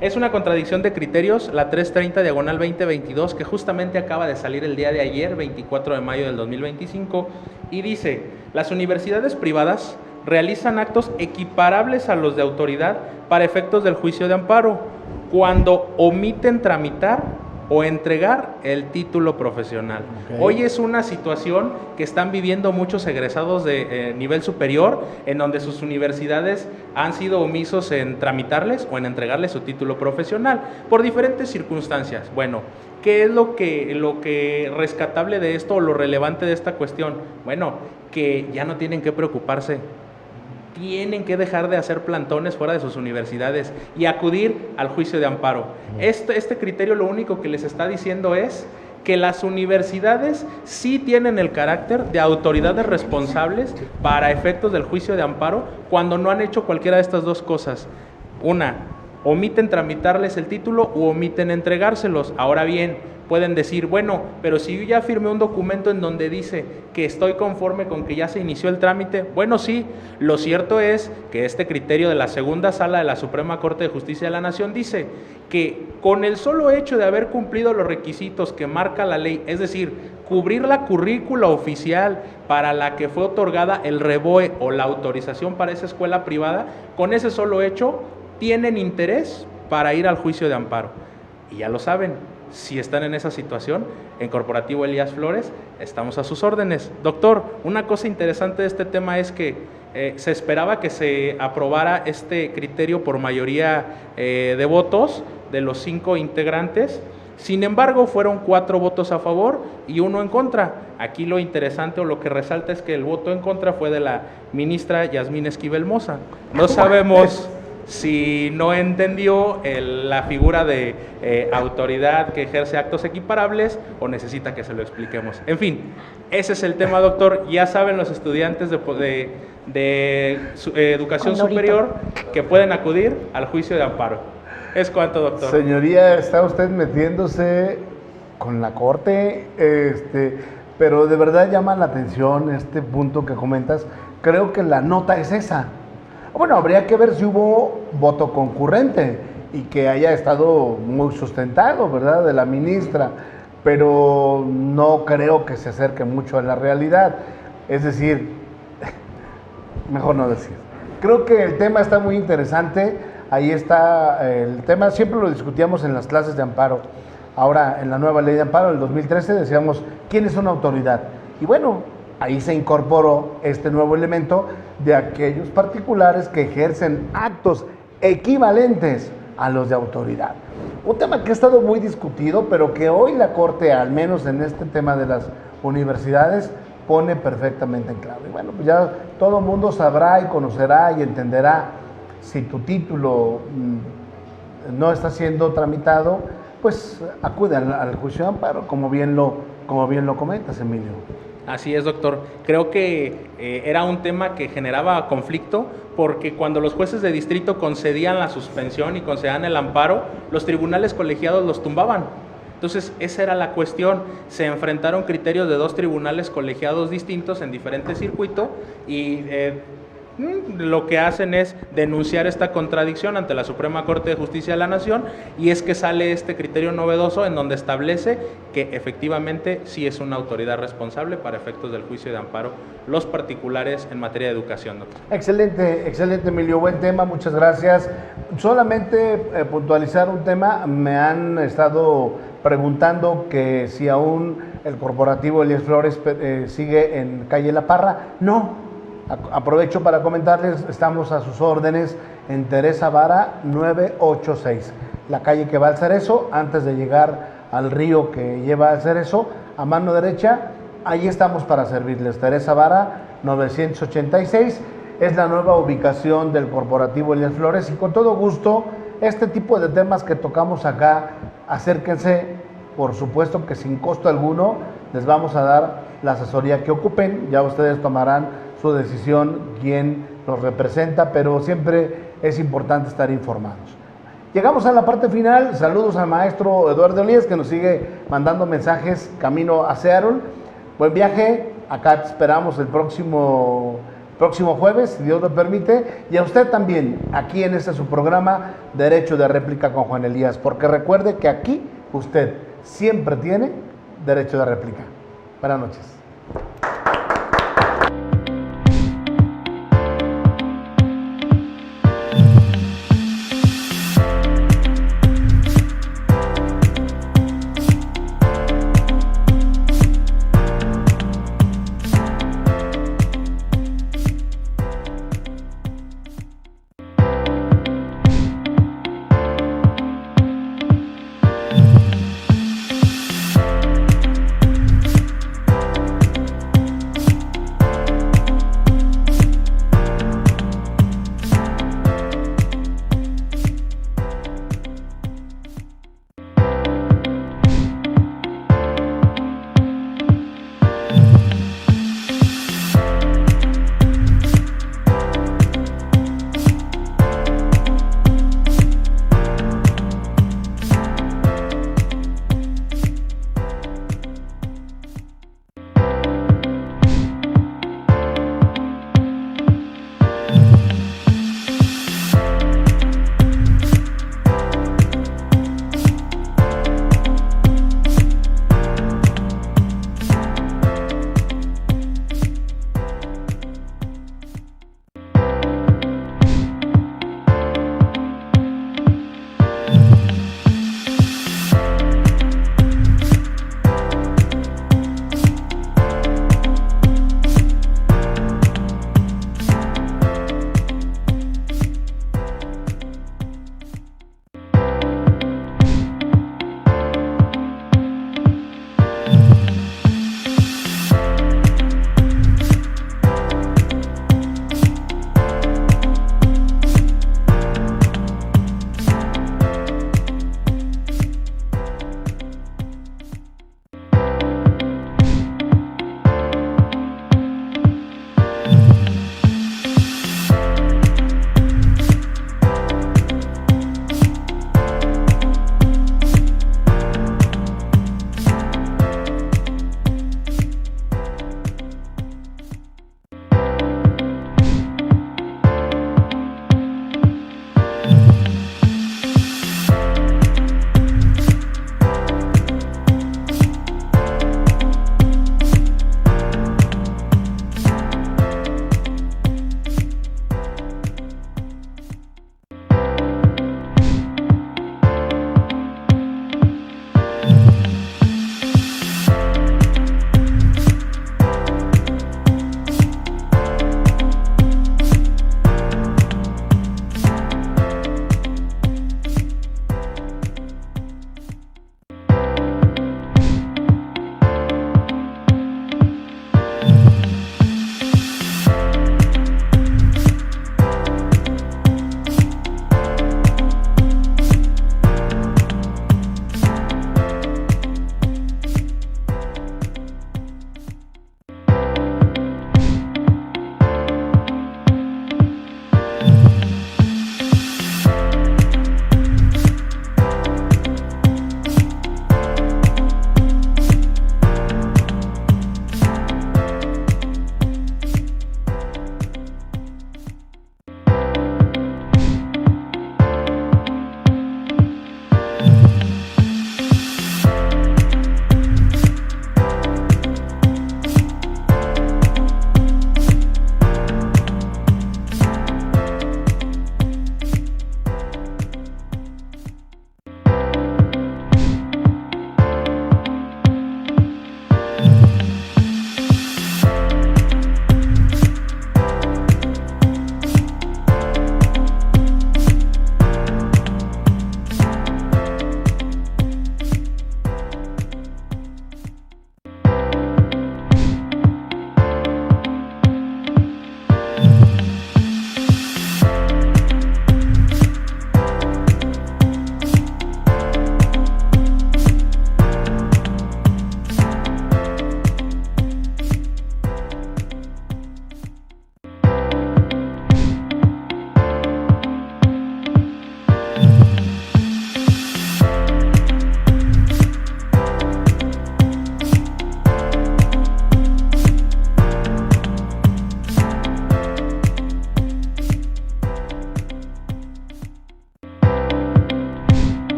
Es una contradicción de criterios, la 330/2022, que justamente acaba de salir el día de ayer, 24 de mayo del 2025, y dice: las universidades privadas realizan actos equiparables a los de autoridad para efectos del juicio de amparo cuando omiten tramitar o entregar el título profesional. Okay. Hoy es una situación que están viviendo muchos egresados de nivel superior, en donde sus universidades han sido omisos en tramitarles o en entregarles su título profesional, por diferentes circunstancias. Bueno, ¿qué es lo que rescatable de esto o lo relevante de esta cuestión? Bueno, que ya no tienen que preocuparse. Tienen que dejar de hacer plantones fuera de sus universidades y acudir al juicio de amparo. Este criterio lo único que les está diciendo es que las universidades sí tienen el carácter de autoridades responsables para efectos del juicio de amparo cuando no han hecho cualquiera de estas dos cosas. Una, omiten tramitarles el título u omiten entregárselos. Ahora bien, pueden decir, bueno, pero si yo ya firmé un documento en donde dice que estoy conforme con que ya se inició el trámite, bueno, sí, lo cierto es que este criterio de la segunda sala de la Suprema Corte de Justicia de la Nación dice que con el solo hecho de haber cumplido los requisitos que marca la ley, es decir, cubrir la currícula oficial para la que fue otorgada el REBOE o la autorización para esa escuela privada, con ese solo hecho tienen interés para ir al juicio de amparo. Y ya lo saben, si están en esa situación, en Corporativo Elías Flores, estamos a sus órdenes. Doctor, una cosa interesante de este tema es que se esperaba que se aprobara este criterio por mayoría de votos de los 5 integrantes. Sin embargo, fueron 4 votos a favor y 1 en contra. Aquí lo interesante o lo que resalta es que el voto en contra fue de la ministra Yasmín Esquivel Moza. No sabemos si no entendió la figura de autoridad que ejerce actos equiparables o necesita que se lo expliquemos. En fin, ese es el tema, doctor. Ya saben los estudiantes de educación superior que pueden acudir al juicio de amparo. ¿Es cuánto, doctor? Señoría, está usted metiéndose con la Corte, pero de verdad llama la atención este punto que comentas. Creo que la nota es esa. Bueno, habría que ver si hubo voto concurrente y que haya estado muy sustentado, ¿verdad?, de la ministra, pero no creo que se acerque mucho a la realidad. Es decir, mejor no decir. Creo que el tema está muy interesante, ahí está el tema, siempre lo discutíamos en las clases de amparo. Ahora, en la nueva ley de amparo del 2013 decíamos, ¿quién es una autoridad? Y bueno, ahí se incorporó este nuevo elemento de aquellos particulares que ejercen actos equivalentes a los de autoridad. Un tema que ha estado muy discutido, pero que hoy la Corte, al menos en este tema de las universidades, pone perfectamente en claro. Y bueno, pues ya todo el mundo sabrá y conocerá y entenderá si tu título no está siendo tramitado, pues acude al juicio de amparo, como bien lo comentas, Emilio. Así es, doctor. Creo que era un tema que generaba conflicto porque cuando los jueces de distrito concedían la suspensión y concedían el amparo, los tribunales colegiados los tumbaban. Entonces, esa era la cuestión. Se enfrentaron criterios de 2 tribunales colegiados distintos en diferentes circuitos y lo que hacen es denunciar esta contradicción ante la Suprema Corte de Justicia de la Nación, y es que sale este criterio novedoso en donde establece que efectivamente sí es una autoridad responsable para efectos del juicio de amparo los particulares en materia de educación, doctor. Excelente, excelente, Emilio, buen tema, muchas gracias. Solamente puntualizar un tema, me han estado preguntando que si aún el corporativo Elías Flores sigue en calle La Parra. No. Aprovecho para comentarles, estamos a sus órdenes en Teresa Vara 986, la calle que va al Cerezo, antes de llegar al río que lleva al Cerezo, a mano derecha, ahí estamos para servirles. Teresa Vara 986, es la nueva ubicación del corporativo Elías Flores, y con todo gusto, este tipo de temas que tocamos acá, acérquense, por supuesto que sin costo alguno, les vamos a dar la asesoría que ocupen, ya ustedes tomarán su decisión, quién los representa, pero siempre es importante estar informados. Llegamos a la parte final, saludos al maestro Eduardo Elías, que nos sigue mandando mensajes camino a Seattle. Buen viaje, acá te esperamos el próximo jueves, si Dios lo permite, y a usted también, aquí en este su programa, Derecho de Réplica con Juan Elías, porque recuerde que aquí usted siempre tiene derecho de réplica. Buenas noches.